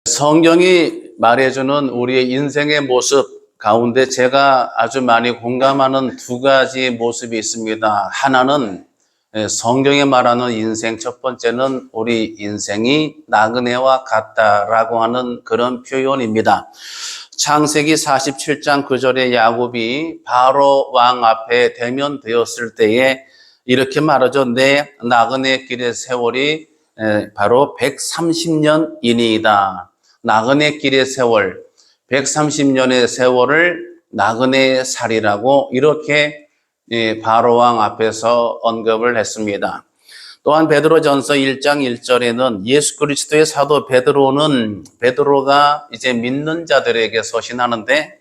성경이 말해주는 우리의 인생의 모습 가운데 제가 아주 많이 공감하는 두 가지 모습이 있습니다. 하나는 성경에 말하는 인생, 첫 번째는 우리 인생이 나그네와 같다라고 하는 그런 표현입니다. 창세기 47장 9절에 야곱이 바로 왕 앞에 대면되었을 때에 이렇게 말하죠. 내 나그네 길의 세월이 바로 130년이니이다. 나그네 길의 세월, 130년의 세월을 나그네 살이라고 이렇게 바로왕 앞에서 언급을 했습니다. 또한 베드로전서 1장 1절에는 예수 그리스도의 사도 베드로가 이제 믿는 자들에게 서신하는데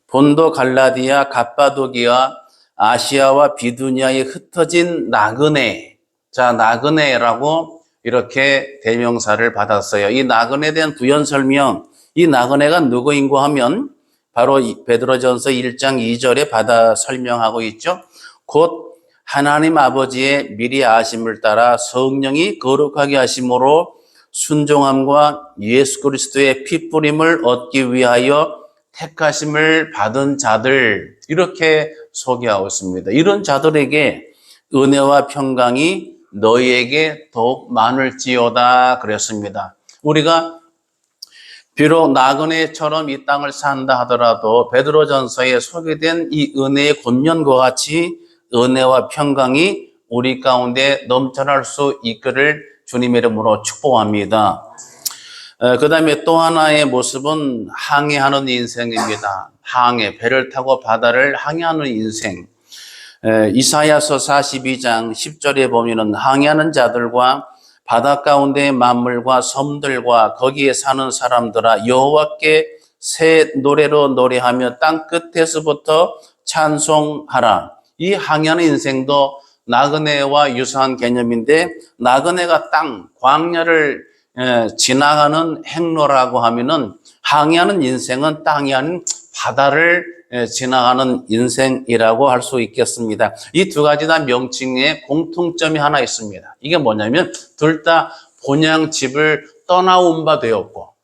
본도 갈라디아 갑바도기아 아시아와 비두니아에 흩어진 나그네, 나그네라고 이렇게 대명사를 받았어요. 이 나그네에 대한 부연 설명, 이 나그네가 누구인고 하면 바로 베드로전서 1장 2절에 받아 설명하고 있죠. 곧 하나님 아버지의 미리 아심을 따라 성령이 거룩하게 하심으로 순종함과 예수 그리스도의 피뿌림을 얻기 위하여 택하심을 받은 자들, 이렇게 소개하고 있습니다. 이런 자들에게 은혜와 평강이 너희에게 더욱 많을지어다 그랬습니다. 우리가 비록 나그네처럼 이 땅을 산다 하더라도 베드로전서에 소개된 이 은혜의 권면과 같이 은혜와 평강이 우리 가운데 넘쳐날 수 있기를 주님의 이름으로 축복합니다. 그 다음에 또 하나의 모습은 항해하는 인생입니다. 배를 타고 바다를 항해하는 인생. 이사야서 42장 10절에 보면은 항해하는 자들과 바다 가운데의 만물과 섬들과 거기에 사는 사람들아 여호와께 새 노래로 노래하며 땅 끝에서부터 찬송하라. 이 항해하는 인생도 나그네와 유사한 개념인데 나그네가 광야를 지나가는 행로라고 하면은 항해하는 인생은 땅이 아닌 바다를 지나가는 인생이라고 할 수 있겠습니다. 이 두 가지 다 명칭에 공통점이 하나 있습니다. 이게 뭐냐면 둘 다 본향집을 떠나온 바 되었고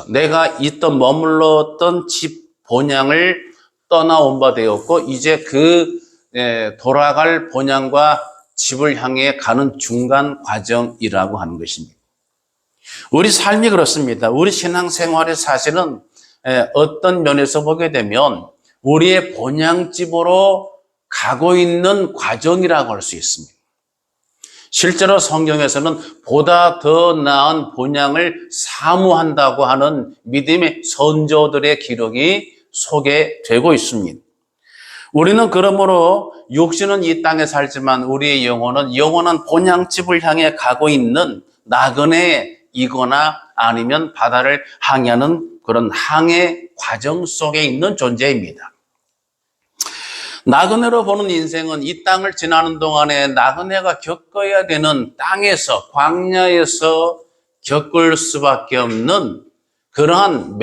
내가 머물렀던 집 본향을 떠나온 바 되었고 이제 돌아갈 본향과 집을 향해 가는 중간 과정이라고 하는 것입니다. 우리 삶이 그렇습니다. 우리 신앙생활의 사실은 어떤 면에서 보게 되면 우리의 본향집으로 가고 있는 과정이라고 할 수 있습니다. 실제로 성경에서는 보다 더 나은 본향을 사모한다고 하는 믿음의 선조들의 기록이 소개되고 있습니다. 우리는 그러므로 육신은 이 땅에 살지만 우리의 영혼은 영원한 본향집을 향해 가고 있는 나그네이거나 아니면 바다를 항해하는 그런 항해 과정 속에 있는 존재입니다. 나그네로 보는 인생은 이 땅을 지나는 동안에 나그네가 겪어야 되는 땅에서, 광야에서 겪을 수밖에 없는 그러한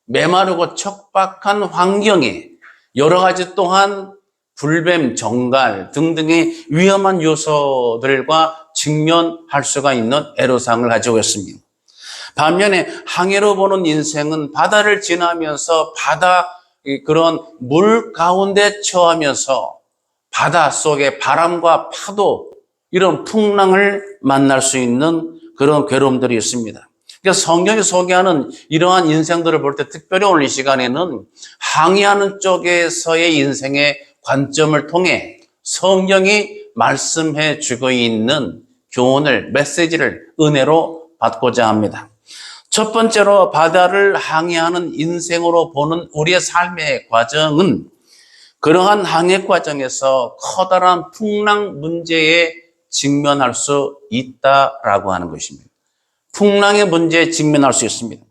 메마르고 척박한 환경에 여러 가지 또한 불뱀, 정갈 등등의 위험한 요소들과 직면할 수가 있는 애로사항을 가지고 있습니다. 반면에 항해로 보는 인생은 바다를 지나면서 그런 물 가운데 처하면서 바다 속의 바람과 파도 이런 풍랑을 만날 수 있는 그런 괴로움들이 있습니다. 그러니까 성경이 소개하는 이러한 인생들을 볼 때 특별히 오늘 이 시간에는 항해하는 쪽에서의 인생의 관점을 통해 성경이 말씀해 주고 있는 메시지를 은혜로 받고자 합니다. 첫 번째로 바다를 항해하는 인생으로 보는 우리의 삶의 과정은 그러한 항해 과정에서 커다란 풍랑 문제에 직면할 수 있다라고 하는 것입니다. 풍랑의 문제에 직면할 수 있습니다.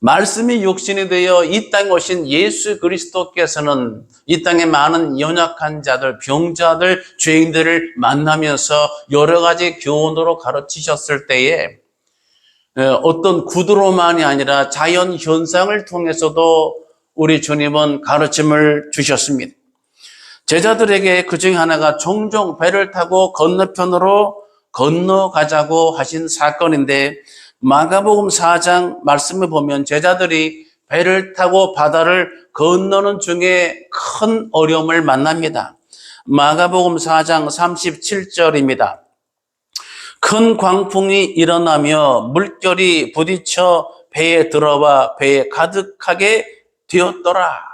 말씀이 육신이 되어 이 땅에 오신 예수 그리스도께서는 이 땅에 많은 연약한 자들, 병자들, 죄인들을 만나면서 여러 가지 교훈으로 가르치셨을 때에 어떤 구두로만이 아니라 자연 현상을 통해서도 우리 주님은 가르침을 주셨습니다. 제자들에게 그 중에 하나가 종종 배를 타고 건너편으로 건너가자고 하신 사건인데 마가복음 4장 말씀을 보면 제자들이 배를 타고 바다를 건너는 중에 큰 어려움을 만납니다. 마가복음 4장 37절입니다. 큰 광풍이 일어나며 물결이 부딪혀 배에 들어와 배에 가득하게 되었더라.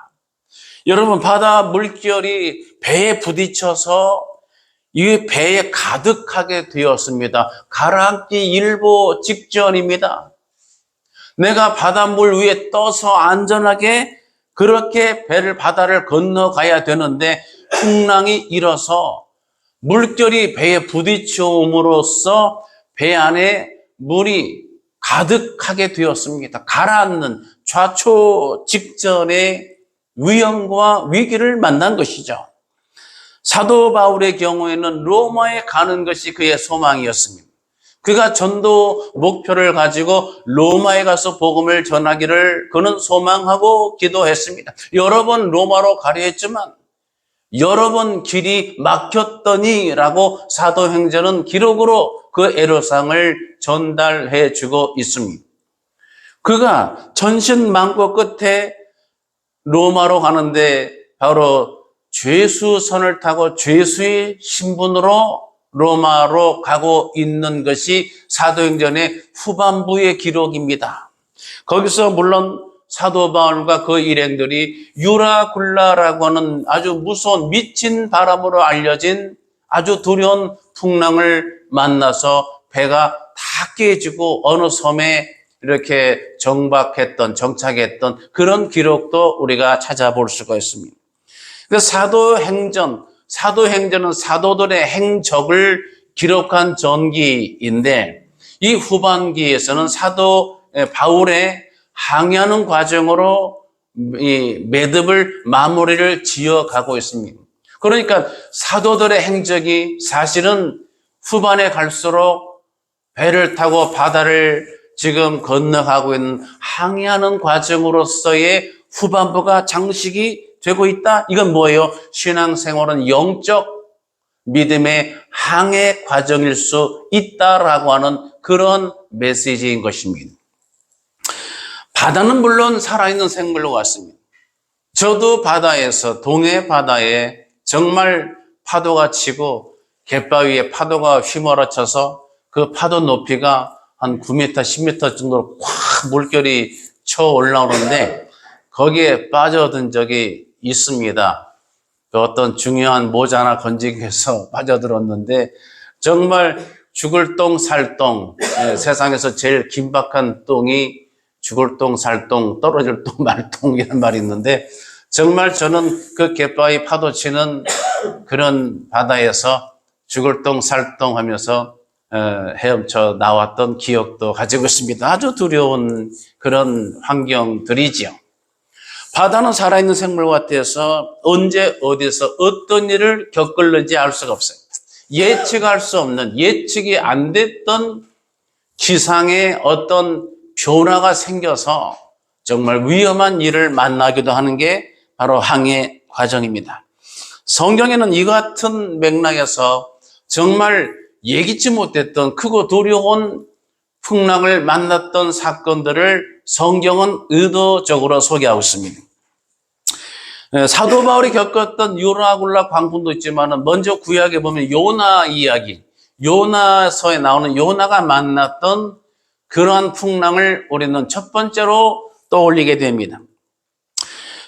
여러분, 바다 물결이 배에 부딪혀서 이 배에 가득하게 되었습니다. 가라앉기 일보 직전입니다. 내가 바닷물 위에 떠서 안전하게 그렇게 바다를 건너가야 되는데 풍랑이 일어서 물결이 배에 부딪혀옴으로써 배 안에 물이 가득하게 되었습니다. 가라앉는 좌초 직전의 위험과 위기를 만난 것이죠. 사도 바울의 경우에는 로마에 가는 것이 그의 소망이었습니다. 그가 전도 목표를 가지고 로마에 가서 복음을 전하기를 그는 소망하고 기도했습니다. 여러 번 로마로 가려 했지만 여러 번 길이 막혔더니라고 사도행전은 기록으로 그 애로사항을 전달해 주고 있습니다. 그가 전신망고 끝에 로마로 가는데 바로 죄수선을 타고 죄수의 신분으로 로마로 가고 있는 것이 사도행전의 후반부의 기록입니다. 거기서 물론 사도 바울과 그 일행들이 유라굴라라고 하는 아주 무서운 미친 바람으로 알려진 아주 두려운 풍랑을 만나서 배가 다 깨지고 어느 섬에 이렇게 정착했던 그런 기록도 우리가 찾아볼 수가 있습니다. 사도행전은 사도들의 행적을 기록한 전기인데 이 후반기에서는 사도 바울의 항해하는 과정으로 이 매듭을 마무리를 지어가고 있습니다. 그러니까 사도들의 행적이 사실은 후반에 갈수록 배를 타고 바다를 지금 건너가고 있는 항해하는 과정으로서의 후반부가 장식이 되고 있다. 이건 뭐예요? 신앙생활은 영적 믿음의 항해 과정일 수 있다라고 하는 그런 메시지인 것입니다. 바다는 물론 살아있는 생물로 같습니다. 저도 바다에서 동해 바다에 정말 파도가 치고 갯바위에 파도가 휘몰아쳐서 그 파도 높이가 한 9m, 10m 정도로 확 물결이 쳐 올라오는데 거기에 빠져든 적이 있습니다. 그 어떤 중요한 모자 하나 건지기 위해서 빠져들었는데 정말 죽을 똥 살 똥, 세상에서 제일 긴박한 똥이 죽을 똥 살 똥, 떨어질 똥 말 똥이라는 말이 있는데 정말 저는 그 갯바위 파도 치는 그런 바다에서 죽을 똥 살 똥 하면서 헤엄쳐 나왔던 기억도 가지고 있습니다. 아주 두려운 그런 환경들이지요. 바다는 살아있는 생물 같아서 언제 어디서 어떤 일을 겪을는지 알 수가 없어요. 예측할 수 없는, 예측이 안 됐던 기상의 어떤 변화가 생겨서 정말 위험한 일을 만나기도 하는 게 바로 항해 과정입니다. 성경에는 이 같은 맥락에서 정말 예기치 못했던 크고 두려운 풍랑을 만났던 사건들을 성경은 의도적으로 소개하고 있습니다. 사도 바울이 겪었던 유라굴라 광풍도 있지만 먼저 구약에 보면 요나 이야기, 요나서에 나오는 요나가 만났던 그러한 풍랑을 우리는 첫 번째로 떠올리게 됩니다.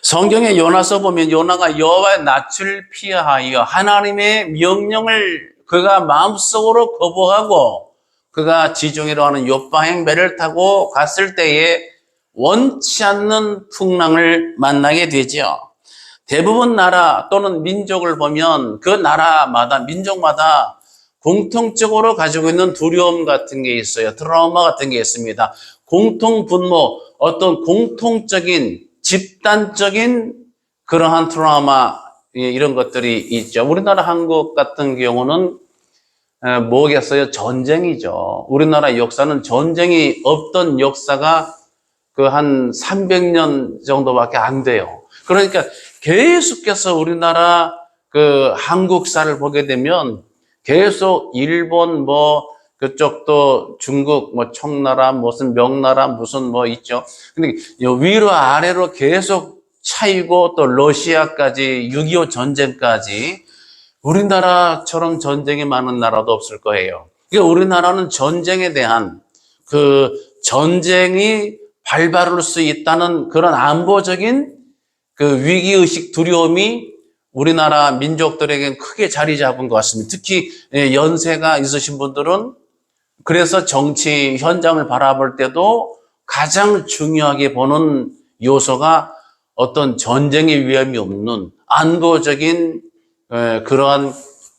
성경의 요나서 보면 요나가 여호와의 낯을 피하여 하나님의 명령을 그가 마음속으로 거부하고 그가 지중해로 하는 욥바행 배를 타고 갔을 때에 원치 않는 풍랑을 만나게 되죠. 대부분 나라 또는 민족을 보면 그 나라마다 민족마다 공통적으로 가지고 있는 두려움 같은 게 있어요. 트라우마 같은 게 있습니다. 공통 분노, 어떤 공통적인 집단적인 그러한 트라우마 이런 것들이 있죠. 우리나라 한국 같은 경우는 뭐겠어요? 전쟁이죠. 우리나라 역사는 전쟁이 없던 역사가 그 한 300년 정도밖에 안 돼요. 그러니까 계속해서 우리나라 그 한국사를 보게 되면 계속 일본 그쪽도 중국, 청나라, 무슨 명나라, 무슨 있죠. 근데 위로 아래로 계속 차이고 또 러시아까지 6.25 전쟁까지 우리나라처럼 전쟁이 많은 나라도 없을 거예요. 그러니까 우리나라는 전쟁에 대한 그 전쟁이 발발할 수 있다는 그런 안보적인 그 위기의식 두려움이 우리나라 민족들에겐 크게 자리 잡은 것 같습니다. 특히 연세가 있으신 분들은 그래서 정치 현장을 바라볼 때도 가장 중요하게 보는 요소가 어떤 전쟁의 위험이 없는 안보적인 그러한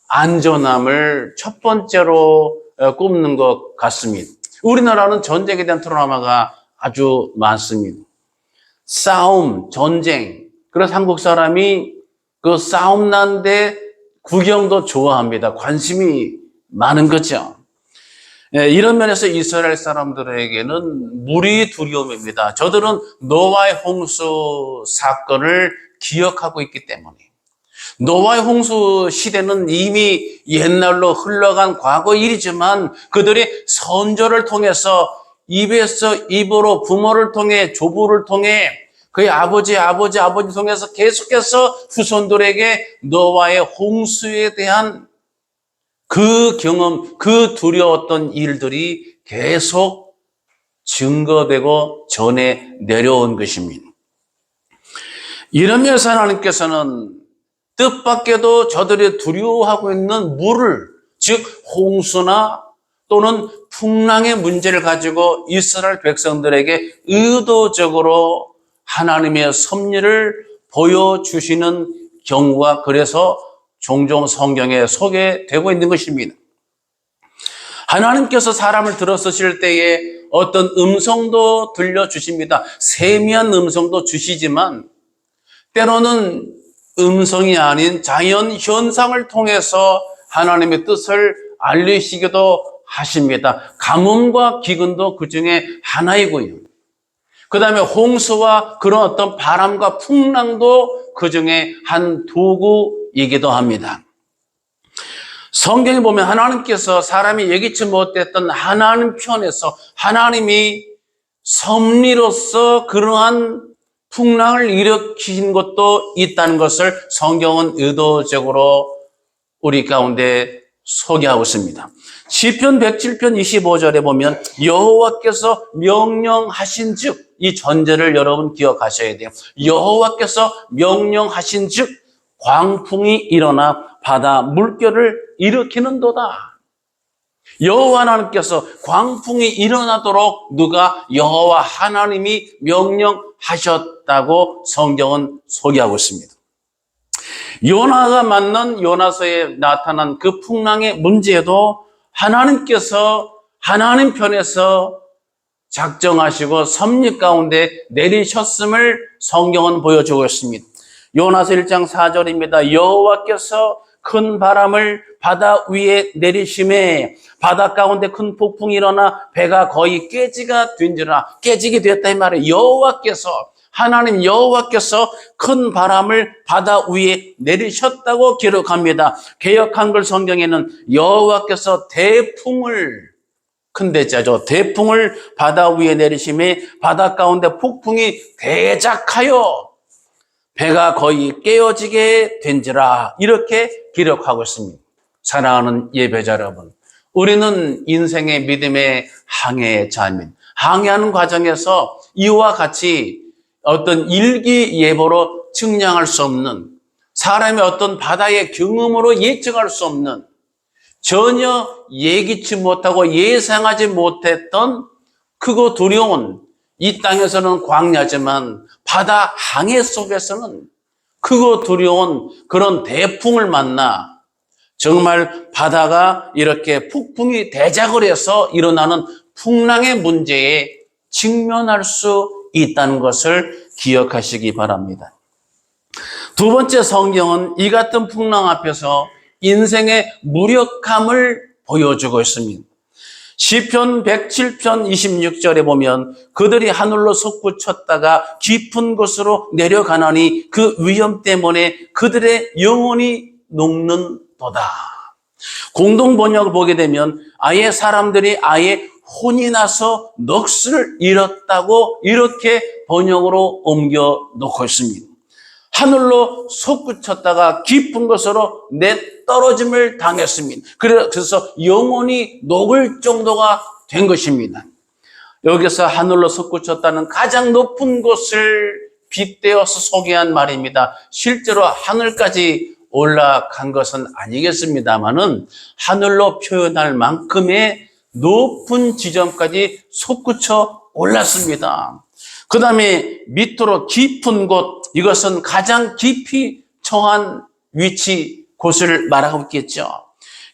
안전함을 첫 번째로 꼽는 것 같습니다. 우리나라는 전쟁에 대한 트라우마가 아주 많습니다. 싸움, 전쟁. 그래서 한국 사람이 그 싸움 난데 구경도 좋아합니다. 관심이 많은 거죠. 이런 면에서 이스라엘 사람들에게는 물이 두려움입니다. 저들은 노아의 홍수 사건을 기억하고 있기 때문에. 노아의 홍수 시대는 이미 옛날로 흘러간 과거 일이지만 그들이 선조를 통해서 입에서 입으로 부모를 통해 조부를 통해 그의 아버지 통해서 계속해서 후손들에게 노아의 홍수에 대한 그 경험, 그 두려웠던 일들이 계속 증거되고 전해 내려온 것입니다. 이러면서 하나님께서는 뜻밖에도 저들이 두려워하고 있는 물을, 즉 홍수나 또는 풍랑의 문제를 가지고 이스라엘 백성들에게 의도적으로 하나님의 섭리를 보여주시는 경우가 그래서 종종 성경에 소개되고 있는 것입니다. 하나님께서 사람을 들어서실 때에 어떤 음성도 들려주십니다. 세미한 음성도 주시지만 때로는 음성이 아닌 자연 현상을 통해서 하나님의 뜻을 알리시기도 하십니다. 가뭄과 기근도 그 중에 하나이고요. 그 다음에 홍수와 그런 어떤 바람과 풍랑도 그 중에 한 도구이기도 합니다. 성경에 보면 하나님께서 사람이 예기치 못했던 하나님 편에서 하나님이 섭리로서 그러한 풍랑을 일으키신 것도 있다는 것을 성경은 의도적으로 우리 가운데 소개하고 있습니다. 시편 107편 25절에 보면 여호와께서 명령하신 즉, 이 전제를 여러분 기억하셔야 돼요. 여호와께서 명령하신 즉 광풍이 일어나 바다 물결을 일으키는도다. 여호와 하나님께서 광풍이 일어나도록 누가 여호와 하나님이 명령하셨다고 성경은 소개하고 있습니다. 요나가 만난 요나서에 나타난 그 풍랑의 문제도 하나님께서 하나님 편에서 작정하시고 섭리 가운데 내리셨음을 성경은 보여주고 있습니다. 요나서 1장 4절입니다. 여호와께서 큰 바람을 바다 위에 내리심에 바다 가운데 큰 폭풍이 일어나 배가 거의 깨지게 되었다 이 말이에요. 하나님 여호와께서 큰 바람을 바다 위에 내리셨다고 기록합니다. 개역 한글 성경에는 여호와께서 큰 대자죠. 대풍을 바다 위에 내리심에 바다 가운데 폭풍이 대작하여 배가 거의 깨어지게 된지라, 이렇게 기록하고 있습니다. 사랑하는 예배자 여러분, 우리는 인생의 믿음의 항해자입니다. 항해하는 과정에서 이와 같이 어떤 일기예보로 측량할 수 없는, 사람의 어떤 바다의 경험으로 예측할 수 없는, 전혀 예기치 못하고 예상하지 못했던 크고 두려운, 이 땅에서는 광야지만 바다 항해 속에서는 크고 두려운 그런 대풍을 만나 정말 바다가 이렇게 폭풍이 대작을 해서 일어나는 풍랑의 문제에 직면할 수 있다는 것을 기억하시기 바랍니다. 두 번째, 성경은 이 같은 풍랑 앞에서 인생의 무력함을 보여주고 있습니다. 시편 107편 26절에 보면 그들이 하늘로 솟구쳤다가 깊은 곳으로 내려가나니 그 위험 때문에 그들의 영혼이 녹는도다. 공동 번역을 보게 되면 아예 사람들이 아예 혼이 나서 넋을 잃었다고 이렇게 번역으로 옮겨 놓고 있습니다. 하늘로 솟구쳤다가 깊은 곳으로 내떨어짐을 당했습니다. 그래서 영혼이 녹을 정도가 된 것입니다. 여기서 하늘로 솟구쳤다는 가장 높은 곳을 빗대어서 소개한 말입니다. 실제로 하늘까지 올라간 것은 아니겠습니다만은 하늘로 표현할 만큼의 높은 지점까지 솟구쳐 올랐습니다. 그 다음에 밑으로 깊은 곳, 이것은 가장 깊이 처한 위치, 곳을 말하고 있겠죠.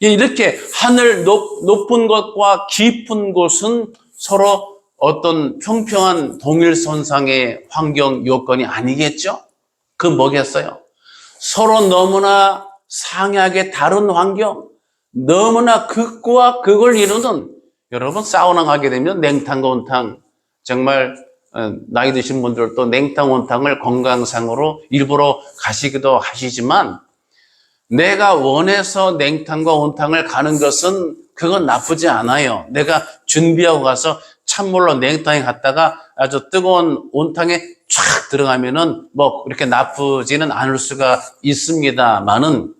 이렇게 하늘 높은 곳과 깊은 곳은 서로 어떤 평평한 동일선상의 환경 요건이 아니겠죠? 그 뭐겠어요? 서로 너무나 상이하게 다른 환경, 너무나 극과 극을 이루는, 여러분 사우나 가게 되면 냉탕과 온탕, 정말 나이 드신 분들도 냉탕, 온탕을 건강상으로 일부러 가시기도 하시지만 내가 원해서 냉탕과 온탕을 가는 것은 그건 나쁘지 않아요. 내가 준비하고 가서 찬물로 냉탕에 갔다가 아주 뜨거운 온탕에 쫙 들어가면은 뭐 이렇게 나쁘지는 않을 수가 있습니다만은,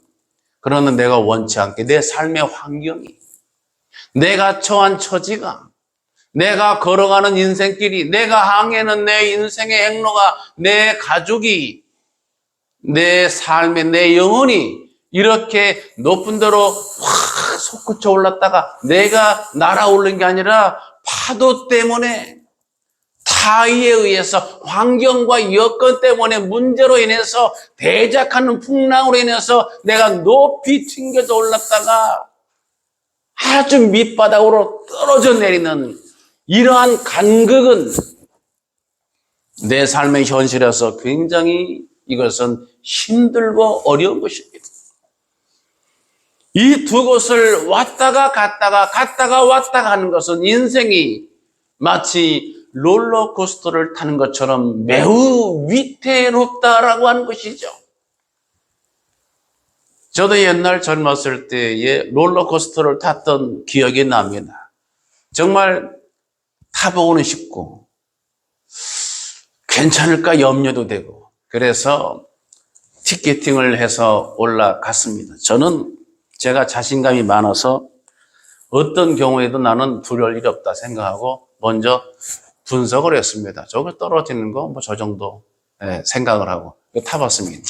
그러는 내가 원치 않게 내 삶의 환경이, 내가 처한 처지가, 내가 걸어가는 인생길이, 내가 항해하는 내 인생의 행로가, 내 가족이, 내 삶의 내 영혼이 이렇게 높은 데로 확 솟구쳐 올랐다가 내가 날아오른 게 아니라 파도 때문에, 타의에 의해서, 환경과 여건 때문에, 문제로 인해서, 대작하는 풍랑으로 인해서 내가 높이 튕겨져 올랐다가 아주 밑바닥으로 떨어져 내리는 이러한 간극은 내 삶의 현실에서 굉장히 이것은 힘들고 어려운 것입니다. 이 두 곳을 왔다가 갔다가 왔다가 하는 것은 인생이 마치 롤러코스터를 타는 것처럼 매우 위태롭다라고 하는 것이죠. 저도 옛날 젊었을 때에 롤러코스터를 탔던 기억이 납니다. 정말 타보고는 싶고 괜찮을까 염려도 되고, 그래서 티켓팅을 해서 올라갔습니다. 저는 제가 자신감이 많아서 어떤 경우에도 나는 두려울 일이 없다 생각하고 먼저 분석을 했습니다. 저거 떨어지는 거 뭐 저 정도 생각을 하고 타봤습니다.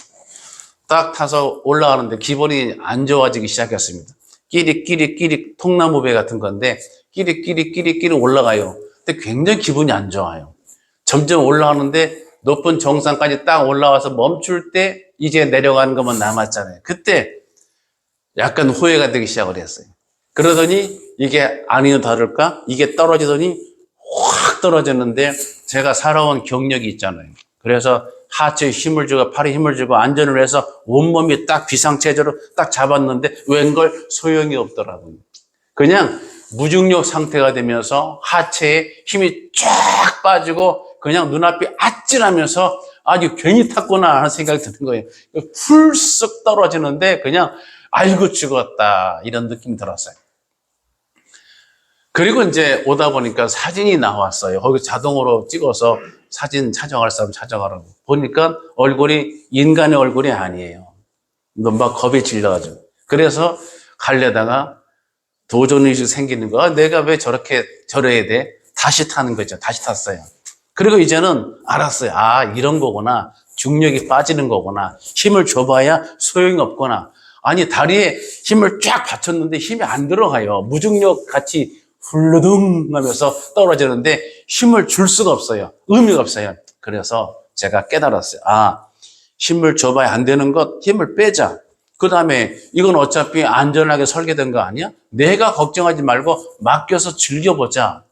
딱 타서 올라가는데 기분이 안 좋아지기 시작했습니다. 끼리 통나무배 같은 건데 끼리 올라가요. 근데 굉장히 기분이 안 좋아요. 점점 올라가는데 높은 정상까지 딱 올라와서 멈출 때 이제 내려가는 것만 남았잖아요. 그때 약간 후회가 되기 시작을 했어요. 그러더니 이게 아니나 다를까 이게 떨어지더니 확 떨어졌는데 제가 살아온 경력이 있잖아요. 그래서 하체에 힘을 주고 팔에 힘을 주고 안전을 해서 온몸이 딱 비상체제로 딱 잡았는데 웬걸 소용이 없더라고요. 그냥 무중력 상태가 되면서 하체에 힘이 쫙 빠지고 그냥 눈앞이 아찔하면서 아주 괜히 탔구나 하는 생각이 드는 거예요. 훌쩍 떨어지는데 그냥 아이고 죽었다 이런 느낌이 들었어요. 그리고 이제 오다 보니까 사진이 나왔어요. 거기 자동으로 찍어서 사진 찾아갈 사람 찾아가라고. 보니까 얼굴이 인간의 얼굴이 아니에요. 막 겁이 질려가지고. 그래서 가려다가 도전의식이 생기는 거야. 내가 왜 저래야 돼? 다시 타는 거죠. 다시 탔어요. 그리고 이제는 알았어요. 아, 이런 거구나. 중력이 빠지는 거구나. 힘을 줘봐야 소용이 없구나. 아니, 다리에 힘을 쫙 받쳤는데 힘이 안 들어가요. 무중력 같이 훌루둥 하면서 떨어지는데 힘을 줄 수가 없어요. 의미가 없어요. 그래서 제가 깨달았어요. 아, 힘을 줘봐야 안 되는 것, 힘을 빼자. 그 다음에 이건 어차피 안전하게 설계된 거 아니야? 내가 걱정하지 말고 맡겨서 즐겨보자.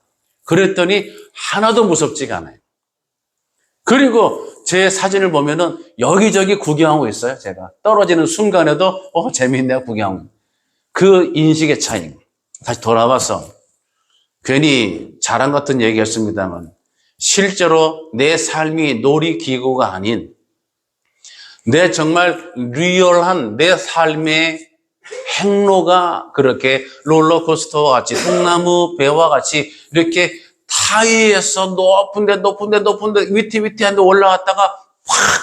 그랬더니 하나도 무섭지가 않아요. 그리고 제 사진을 보면은 여기저기 구경하고 있어요. 제가 떨어지는 순간에도 재미있네요. 구경하고. 그 인식의 차이. 다시 돌아와서 괜히 자랑 같은 얘기였습니다만 실제로 내 삶이 놀이기구가 아닌 내 정말 리얼한 내 삶의 행로가 그렇게 롤러코스터와 같이 통나무 배와 같이 이렇게 타이에서 높은데 위태위태한데 올라갔다가 확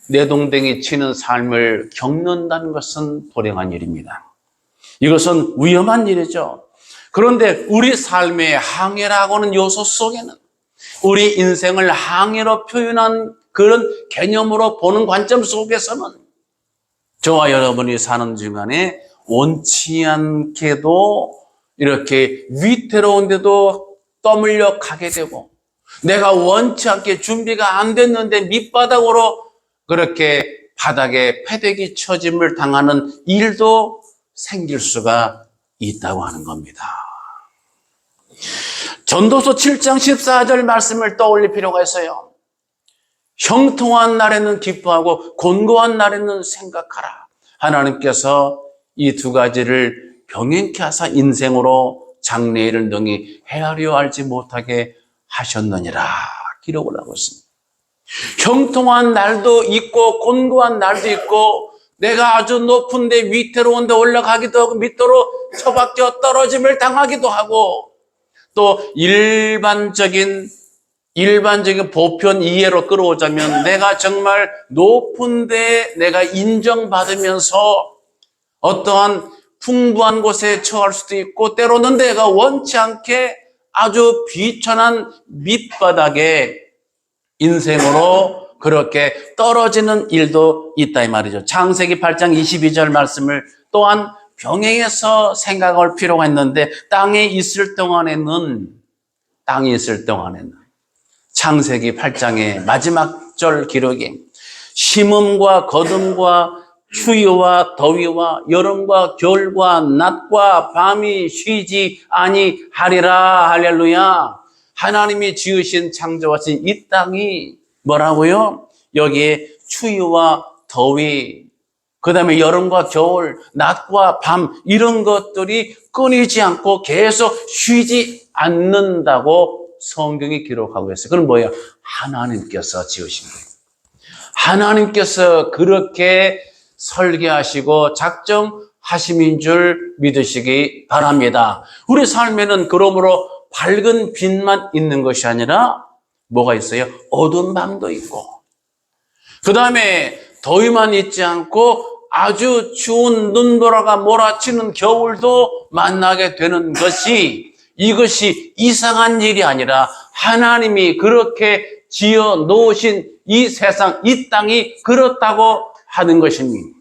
내동댕이 치는 삶을 겪는다는 것은 불행한 일입니다. 이것은 위험한 일이죠. 그런데 우리 삶의 항해라고는 요소 속에는 우리 인생을 항해로 표현한 그런 개념으로 보는 관점 속에서는 저와 여러분이 사는 중간에 원치 않게도 이렇게 위태로운데도 떠밀려 가게 되고 내가 원치 않게 준비가 안 됐는데 밑바닥으로 그렇게 바닥에 패대기 쳐짐을 당하는 일도 생길 수가 있다고 하는 겁니다. 전도서 7장 14절 말씀을 떠올릴 필요가 있어요. 형통한 날에는 기뻐하고 곤고한 날에는 생각하라. 하나님께서 이 두 가지를 병행케 하사 인생으로 장래일을 능히 헤아려 알지 못하게 하셨느니라 기록을 하고 있습니다. 형통한 날도 있고 곤고한 날도 있고 내가 아주 높은데 위태로운데 올라가기도 하고 밑으로 처박혀 떨어짐을 당하기도 하고 또 일반적인 보편 이해로 끌어오자면 내가 정말 높은데 내가 인정받으면서 어떠한 풍부한 곳에 처할 수도 있고 때로는 내가 원치 않게 아주 비천한 밑바닥에 인생으로 그렇게 떨어지는 일도 있다 이 말이죠. 창세기 8장 22절 말씀을 또한 병행해서 생각할 필요가 있는데 땅에 있을 동안에는 창세기 8장의 마지막 절 기록에 심음과 거둠과 추위와 더위와 여름과 겨울과 낮과 밤이 쉬지 아니하리라. 할렐루야. 하나님이 지으신 창조하신 이 땅이 뭐라고요? 여기에 추위와 더위, 그 다음에 여름과 겨울, 낮과 밤 이런 것들이 끊이지 않고 계속 쉬지 않는다고 성경이 기록하고 있어요. 그건 뭐예요? 하나님께서 지으신 거예요. 하나님께서 그렇게 설계하시고 작정하심인 줄 믿으시기 바랍니다. 우리 삶에는 그러므로 밝은 빛만 있는 것이 아니라 뭐가 있어요? 어두운 밤도 있고 그 다음에 더위만 있지 않고 아주 추운 눈보라가 몰아치는 겨울도 만나게 되는 것이 이것이 이상한 일이 아니라 하나님이 그렇게 지어 놓으신 이 세상, 이 땅이 그렇다고 하는 것입니다.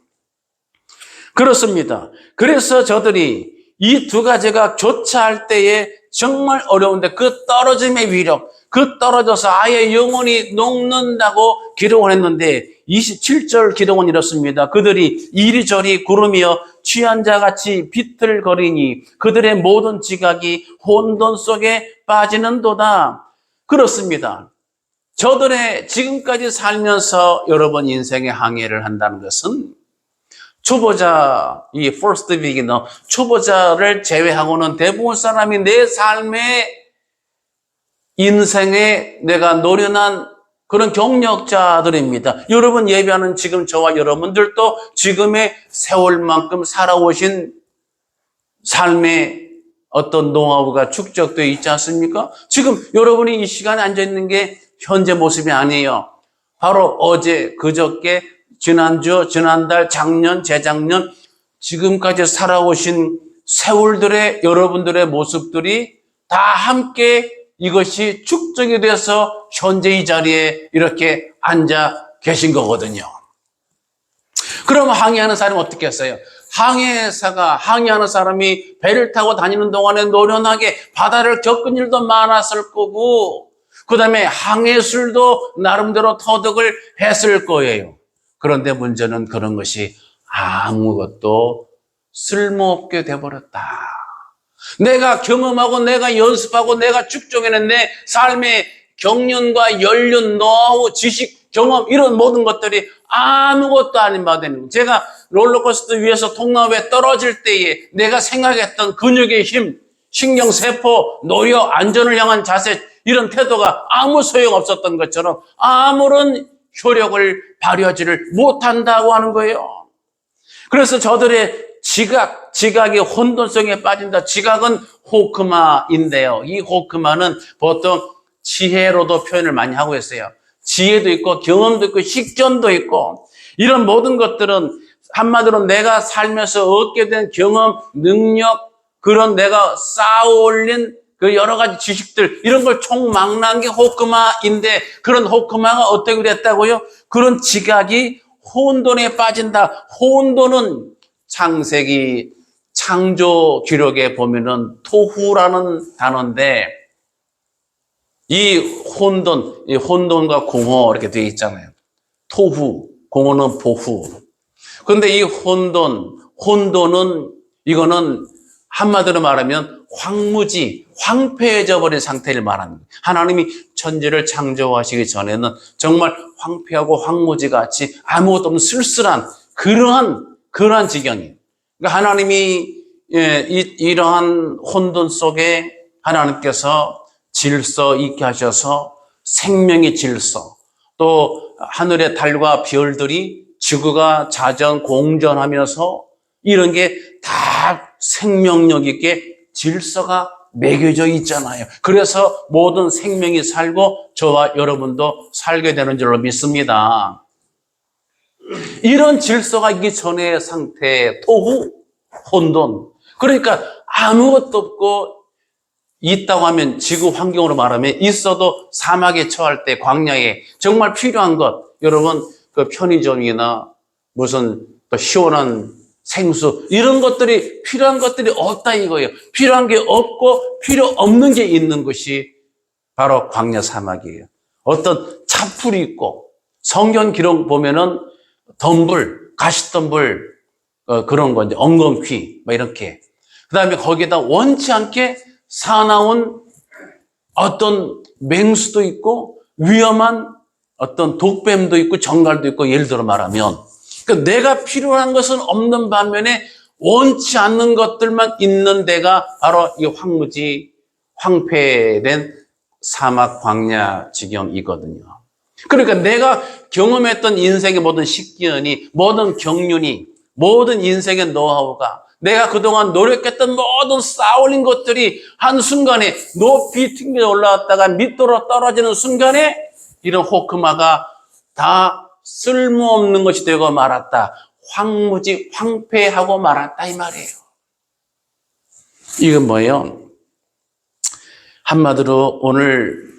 그렇습니다. 그래서 저들이 이 두 가지가 교차할 때에 정말 어려운데 그 떨어짐의 위력, 그 떨어져서 아예 영혼이 녹는다고 기록을 했는데 27절 기록은 이렇습니다. 그들이 이리저리 구르며 취한 자같이 비틀거리니 그들의 모든 지각이 혼돈 속에 빠지는도다. 그렇습니다. 저들의 지금까지 살면서 여러분 인생의 항해를 한다는 것은 초보자, 이 first beginner, 초보자를 제외하고는 대부분 사람이 내 삶의 인생에 내가 노련한 그런 경력자들입니다. 여러분 예배하는 지금 저와 여러분들도 지금의 세월만큼 살아오신 삶의 어떤 노하우가 축적되어 있지 않습니까? 지금 여러분이 이 시간에 앉아있는 게 현재 모습이 아니에요. 바로 어제, 그저께, 지난주, 지난달, 작년, 재작년 지금까지 살아오신 세월들의 여러분들의 모습들이 다 함께 이것이 축적이 돼서 현재 이 자리에 이렇게 앉아 계신 거거든요. 그럼 항해하는 사람은 어떻게 했어요? 항해하는 사람이 배를 타고 다니는 동안에 노련하게 바다를 겪은 일도 많았을 거고 그 다음에 항해술도 나름대로 터득을 했을 거예요. 그런데 문제는 그런 것이 아무것도 쓸모없게 돼버렸다. 내가 경험하고 내가 연습하고 내가 축적해낸 내 삶의 경륜과 연륜, 노하우, 지식, 경험 이런 모든 것들이 아무것도 아닌 바 되는 거예요. 제가 롤러코스터 위에서 통나무에 떨어질 때에 내가 생각했던 근육의 힘, 신경세포, 노력, 안전을 향한 자세 이런 태도가 아무 소용없었던 것처럼 아무런 효력을 발휘하지를 못한다고 하는 거예요. 그래서 저들의 지각이 혼돈성에 빠진다. 지각은 호크마인데요. 이 호크마는 보통 지혜로도 표현을 많이 하고 있어요. 지혜도 있고 경험도 있고 식견도 있고 이런 모든 것들은 한마디로 내가 살면서 얻게 된 경험, 능력, 그런 내가 쌓아올린 그 여러 가지 지식들 이런 걸 총망라한 게 호크마인데 그런 호크마가 어떻게 됐다고요? 그런 지각이 혼돈에 빠진다. 혼돈은 창세기 창조 기록에 보면은 토후라는 단어인데 이 혼돈과 공허 이렇게 되어 있잖아요. 토후, 공허는 보후. 그런데 이 혼돈은 이거는 한마디로 말하면 황무지, 황폐해져 버린 상태를 말하는 거예요. 하나님이 천지를 창조하시기 전에는 정말 황폐하고 황무지 같이 아무것도 없는 쓸쓸한 그러한 지경이에요. 그러니까 하나님이 이러한 혼돈 속에 하나님께서 질서 있게 하셔서 생명의 질서, 또 하늘의 달과 별들이 지구가 자전 공전하면서 이런 게 다 생명력 있게 질서가 매겨져 있잖아요. 그래서 모든 생명이 살고 저와 여러분도 살게 되는 줄로 믿습니다. 이런 질서가 있기 전의 상태, 토후, 혼돈. 그러니까 아무것도 없고 있다고 하면 지구 환경으로 말하면 있어도 사막에 처할 때 광야에 정말 필요한 것. 여러분 그 편의점이나 무슨 또 시원한 생수 이런 것들이 필요한 것들이 없다 이거예요. 필요한 게 없고 필요 없는 게 있는 것이 바로 광야 사막이에요. 어떤 차풀이 있고 성경 기록 보면은 덤불, 가시덤불 그런 거 이제 엉겅퀴 뭐 이렇게 그다음에 거기에다 원치 않게 사나운 어떤 맹수도 있고 위험한 어떤 독뱀도 있고 정갈도 있고 예를 들어 말하면 그러니까 내가 필요한 것은 없는 반면에 원치 않는 것들만 있는 데가 바로 이 황무지, 황폐된 사막 광야 지경이거든요. 그러니까 내가 경험했던 인생의 모든 식견이, 모든 경륜이, 모든 인생의 노하우가 내가 그동안 노력했던 모든 쌓아올린 것들이 한순간에 높이 튕겨 올라왔다가 밑으로 떨어지는 순간에 이런 호크마가 다 쓸모없는 것이 되고 말았다. 황무지, 황폐하고 말았다 이 말이에요. 이건 뭐예요? 한마디로 오늘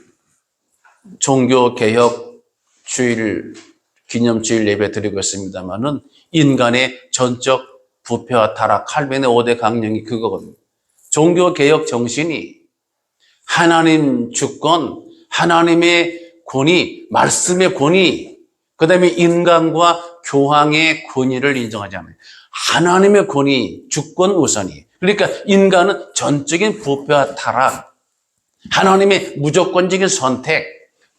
종교개혁 주일, 기념주일 예배 드리고 있습니다만은 인간의 전적 부패와 타락, 칼빈의 5대 강령이 그거거든요. 종교개혁 정신이 하나님 주권, 하나님의 권위, 말씀의 권위, 그 다음에 인간과 교황의 권위를 인정하지 않아요. 하나님의 권위, 주권 우선이. 그러니까 인간은 전적인 부패와 타락, 하나님의 무조건적인 선택,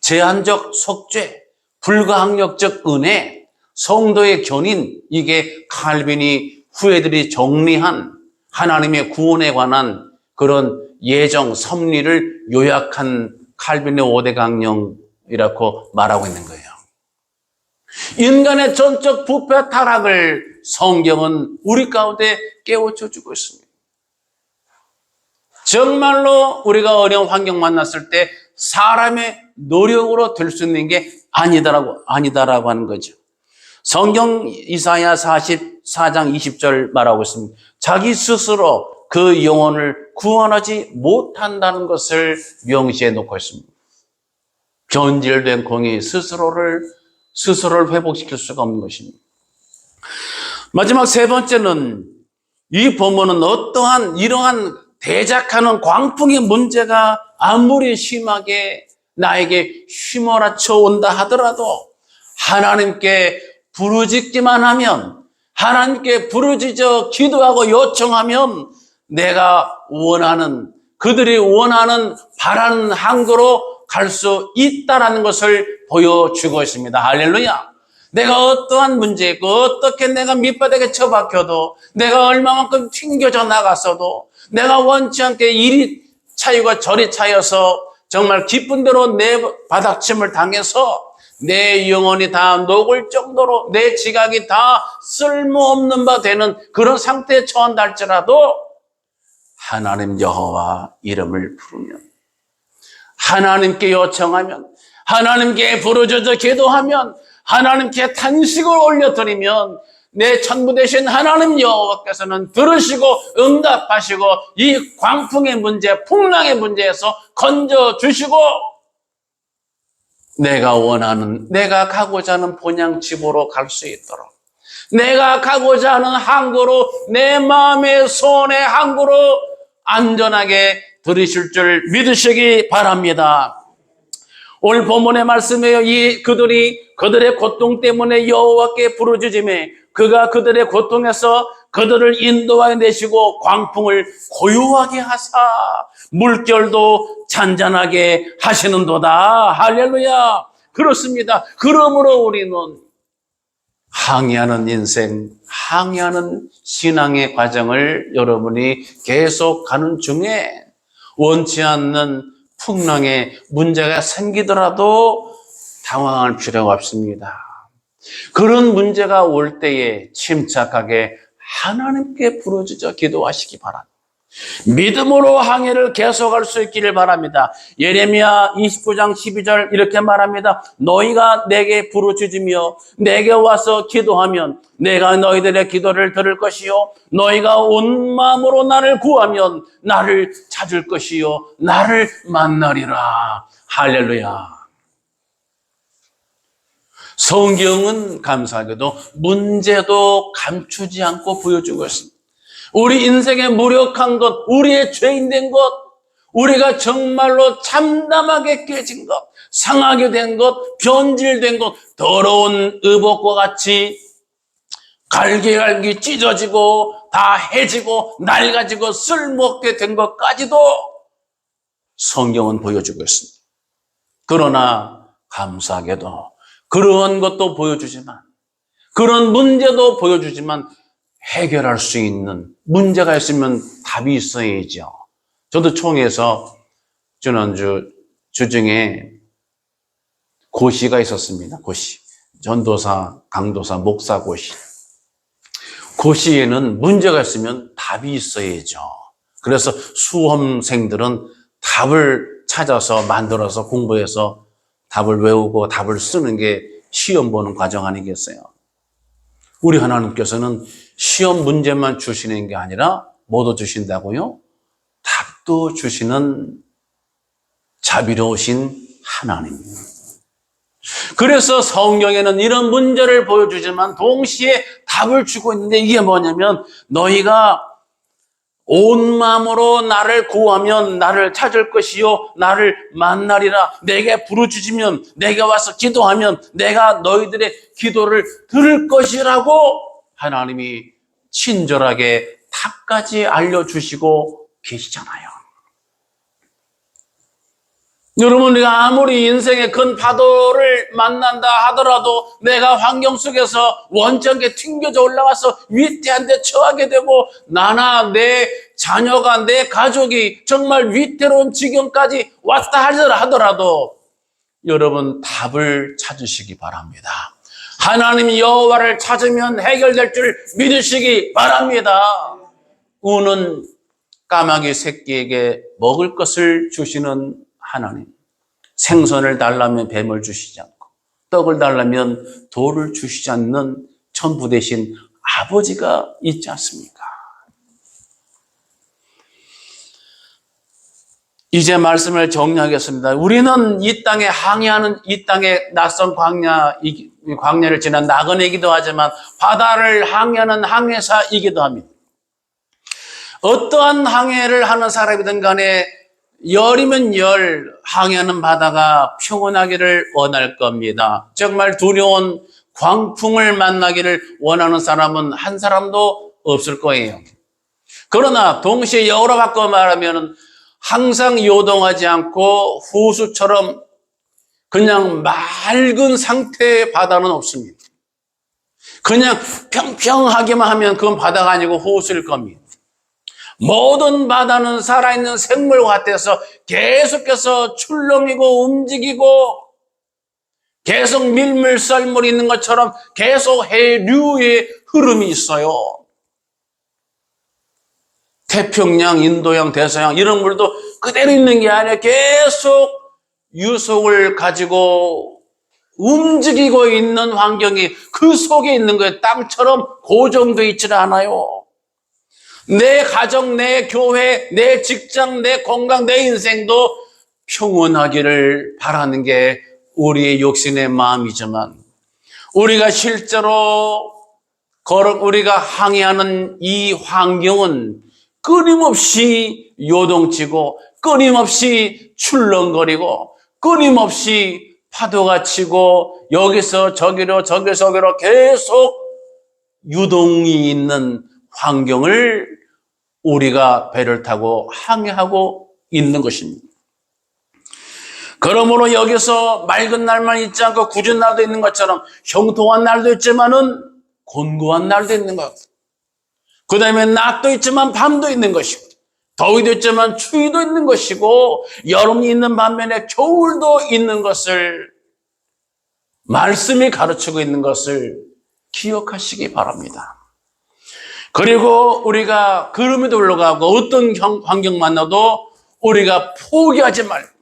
제한적 속죄, 불가항력적 은혜, 성도의 견인, 이게 칼빈이 후예들이 정리한 하나님의 구원에 관한 그런 예정, 섭리를 요약한 칼빈의 5대 강령이라고 말하고 있는 거예요. 인간의 전적 부패 타락을 성경은 우리 가운데 깨우쳐 주고 있습니다. 정말로 우리가 어려운 환경 만났을 때 사람의 노력으로 될 수 있는 게 아니다라고 하는 거죠. 성경 이사야 44장 20절 말하고 있습니다. 자기 스스로 그 영혼을 구원하지 못한다는 것을 명시해 놓고 있습니다. 변질된 공이 스스로를 회복시킬 수가 없는 것입니다. 마지막 세 번째는 이 본문은 어떠한 이러한 대작하는 광풍의 문제가 아무리 심하게 나에게 휘몰아쳐 온다 하더라도 하나님께 부르짖기만 하면 하나님께 부르짖어 기도하고 요청하면 내가 원하는 그들이 원하는 바라는 항구로 갈 수 있다라는 것을 보여주고 있습니다. 할렐루야. 내가 어떠한 문제 있고 어떻게 내가 밑바닥에 처박혀도 내가 얼마만큼 튕겨져 나갔어도 내가 원치 않게 이리 차이고 저리 차여서 정말 기쁜 대로 내 바닥침을 당해서 내 영혼이 다 녹을 정도로 내 지각이 다 쓸모없는 바 되는 그런 상태에 처한다 할지라도 하나님 여호와 이름을 부르면, 하나님께 요청하면, 하나님께 부르짖어 기도하면, 하나님께 탄식을 올려드리면 내 천부 되신 하나님 여호와께서는 들으시고 응답하시고 이 광풍의 문제, 풍랑의 문제에서 건져주시고 내가 원하는, 내가 가고자 하는 본향집으로 갈 수 있도록, 내가 가고자 하는 항구로, 내 마음의 소원의 항구로 안전하게 들으실 줄 믿으시기 바랍니다. 오늘 본문의 말씀에요, 그들의 고통 때문에 여호와께 부르짖음에 그가 그들의 고통에서 그들을 인도하여 내시고 광풍을 고요하게 하사 물결도 잔잔하게 하시는도다. 할렐루야. 그렇습니다. 그러므로 우리는 항해하는 인생, 항해하는 신앙의 과정을 여러분이 계속 가는 중에 원치 않는 풍랑의 문제가 생기더라도 당황할 필요가 없습니다. 그런 문제가 올 때에 침착하게 하나님께 부르짖어 기도하시기 바랍니다. 믿음으로 항해를 계속할 수 있기를 바랍니다. 예레미야 29장 12절 이렇게 말합니다. 너희가 내게 부르짖으며 내게 와서 기도하면 내가 너희들의 기도를 들을 것이요 너희가 온 마음으로 나를 구하면 나를 찾을 것이요 나를 만나리라. 할렐루야. 성경은 감사하게도 문제도 감추지 않고 보여주고 있습니다. 우리 인생에 무력한 것, 우리의 죄인된 것, 우리가 정말로 참담하게 깨진 것, 상하게 된 것, 변질된 것, 더러운 의복과 같이 갈기갈기 찢어지고 다 해지고 낡아지고 쓸모없게 된 것까지도 성경은 보여주고 있습니다. 그러나 감사하게도 그런 것도 보여주지만, 그런 문제도 보여주지만 해결할 수 있는 문제가 있으면 답이 있어야죠. 저도 총회에서 지난주 주중에 고시가 있었습니다. 고시. 전도사, 강도사, 목사 고시. 고시에는 문제가 있으면 답이 있어야죠. 그래서 수험생들은 답을 찾아서 만들어서 공부해서 답을 외우고 답을 쓰는 게 시험 보는 과정 아니겠어요? 우리 하나님께서는 시험 문제만 주시는 게 아니라 뭐도 주신다고요? 답도 주시는 자비로우신 하나님. 그래서 성경에는 이런 문제를 보여주지만 동시에 답을 주고 있는데 이게 뭐냐면 너희가 온 마음으로 나를 구하면 나를 찾을 것이요 나를 만나리라. 내게 부르짖으면 내게 와서 기도하면 내가 너희들의 기도를 들을 것이라고 하나님이 친절하게 답까지 알려주시고 계시잖아요. 여러분, 우리가 아무리 인생의 큰 파도를 만난다 하더라도 내가 환경 속에서 원전에 튕겨져 올라와서 위태한 데 처하게 되고 나나 내 자녀가 내 가족이 정말 위태로운 지경까지 왔다 하더라도 여러분 답을 찾으시기 바랍니다. 하나님 여호와를 찾으면 해결될 줄 믿으시기 바랍니다. 우는 까마귀 새끼에게 먹을 것을 주시는 하나님, 생선을 달라면 뱀을 주시지 않고 떡을 달라면 돌을 주시지 않는 천부 되신 아버지가 있지 않습니까? 이제 말씀을 정리하겠습니다. 우리는 이 땅에 항해하는, 이 땅의 낯선 광야를 지난 나그네이기도 하지만 바다를 항해하는 항해사이기도 합니다. 어떠한 항해를 하는 사람이든 간에 열이면 열, 항해하는 바다가 평온하기를 원할 겁니다. 정말 두려운 광풍을 만나기를 원하는 사람은 한 사람도 없을 거예요. 그러나 동시에 역으로 바꿔 말하면 항상 요동하지 않고 호수처럼 그냥 맑은 상태의 바다는 없습니다. 그냥 평평하기만 하면 그건 바다가 아니고 호수일 겁니다. 모든 바다는 살아있는 생물 같아서 계속해서 출렁이고 움직이고 계속 밀물썰물이 있는 것처럼 계속 해류의 흐름이 있어요. 태평양, 인도양, 대서양 이런 물도 그대로 있는 게 아니라 계속 유속을 가지고 움직이고 있는 환경이 그 속에 있는 거예요. 땅처럼 고정되어 있지는 않아요. 내 가정, 내 교회, 내 직장, 내 건강, 내 인생도 평온하기를 바라는 게 우리의 욕심의 마음이지만 우리가 실제로 우리가 항해하는 이 환경은 끊임없이 요동치고 끊임없이 출렁거리고 끊임없이 파도가 치고 여기서 저기로 저기서 저기로 계속 유동이 있는 환경을 우리가 배를 타고 항해하고 있는 것입니다. 그러므로 여기서 맑은 날만 있지 않고 굳은 날도 있는 것처럼 형통한 날도 있지만은 곤고한 날도 있는 것. 그 다음에 낮도 있지만 밤도 있는 것이고 더위도 있지만 추위도 있는 것이고 여름이 있는 반면에 겨울도 있는 것을 말씀이 가르치고 있는 것을 기억하시기 바랍니다. 그리고 우리가 그럼에도 불구하고 어떤 환경 만나도 우리가 포기하지 말고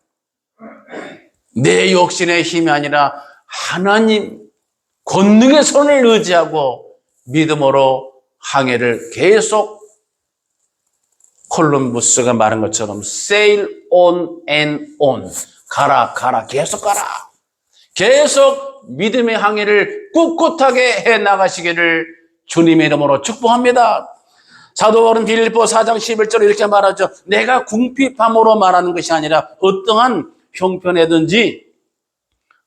내 욕심의 힘이 아니라 하나님 권능의 손을 의지하고 믿음으로 항해를 계속 콜럼버스가 말한 것처럼 sail on and on 가라 가라 계속 가라 계속 믿음의 항해를 꿋꿋하게 해나가시기를 주님의 이름으로 축복합니다. 사도 바울은 빌립보 4장 11절에 이렇게 말하죠. 내가 궁핍함으로 말하는 것이 아니라 어떠한 형편이든지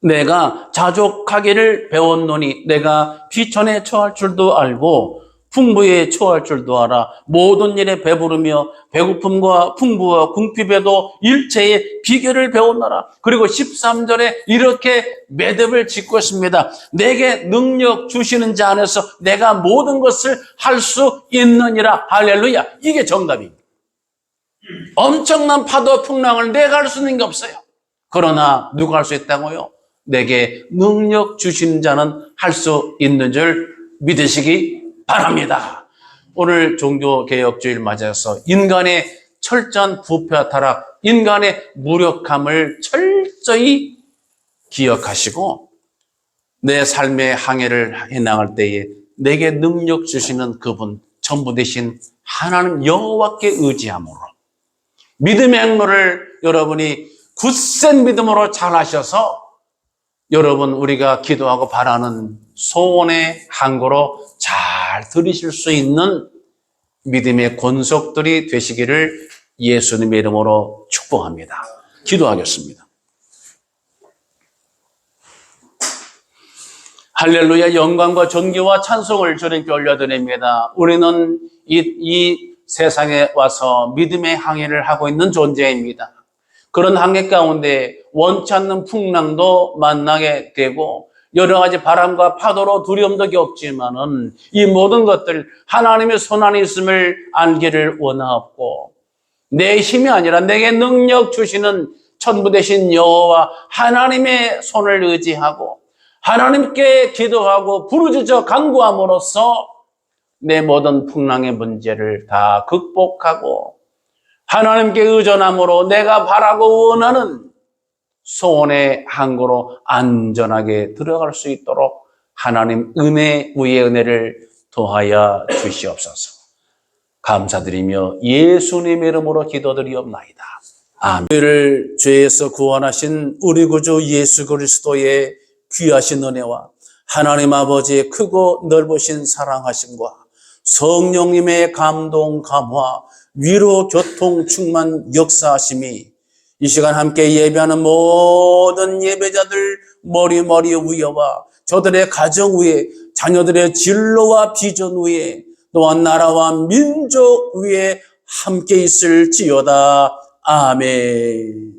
내가 자족하기를 배웠노니 내가 비천에 처할 줄도 알고 풍부에 처할 줄도 알아. 모든 일에 배부르며 배고픔과 풍부와 궁핍에도 일체의 비결을 배웠노라. 그리고 13절에 이렇게 매듭을 짓고 있습니다. 내게 능력 주시는 자 안에서 내가 모든 것을 할 수 있느니라. 할렐루야. 이게 정답입니다. 엄청난 파도 풍랑을 내가 할 수 있는 게 없어요. 그러나 누가 할 수 있다고요? 내게 능력 주시는 자는 할 수 있는 줄 믿으시기 바랍니다. 오늘 종교개혁주의를 맞아서 인간의 철저한 부패와 타락, 인간의 무력함을 철저히 기억하시고 내 삶의 항해를 해나갈 때에 내게 능력 주시는 그분, 전부 되신 하나님 여호와께 의지함으로 믿음의 행로를 여러분이 굳센 믿음으로 잘 하셔서 여러분 우리가 기도하고 바라는 소원의 항구로 잘 들으실 수 있는 믿음의 권속들이 되시기를 예수님의 이름으로 축복합니다. 기도하겠습니다. 할렐루야. 영광과 존귀와 찬송을 주님께 올려드립니다. 우리는 이 세상에 와서 믿음의 항해를 하고 있는 존재입니다. 그런 항해 가운데 원치 않는 풍랑도 만나게 되고 여러 가지 바람과 파도로 두려움도 겪지만은 이 모든 것들 하나님의 손 안에 있음을 알기를 원하옵고 내 힘이 아니라 내게 능력 주시는 천부 되신 여호와 하나님의 손을 의지하고 하나님께 기도하고 부르짖어 간구함으로써 내 모든 풍랑의 문제를 다 극복하고 하나님께 의존함으로 내가 바라고 원하는 소원의 항구로 안전하게 들어갈 수 있도록 하나님 은혜 위에 은혜를 더하여 주시옵소서. 감사드리며 예수님의 이름으로 기도드리옵나이다. 아멘. 우리를 죄에서 구원하신 우리 구주 예수 그리스도의 귀하신 은혜와 하나님 아버지의 크고 넓으신 사랑하심과 성령님의 감동 감화 위로 교통 충만 역사하심이 이 시간 함께 예배하는 모든 예배자들 머리 위에와 저들의 가정 위에 자녀들의 진로와 비전 위에 또한 나라와 민족 위에 함께 있을지어다. 아멘.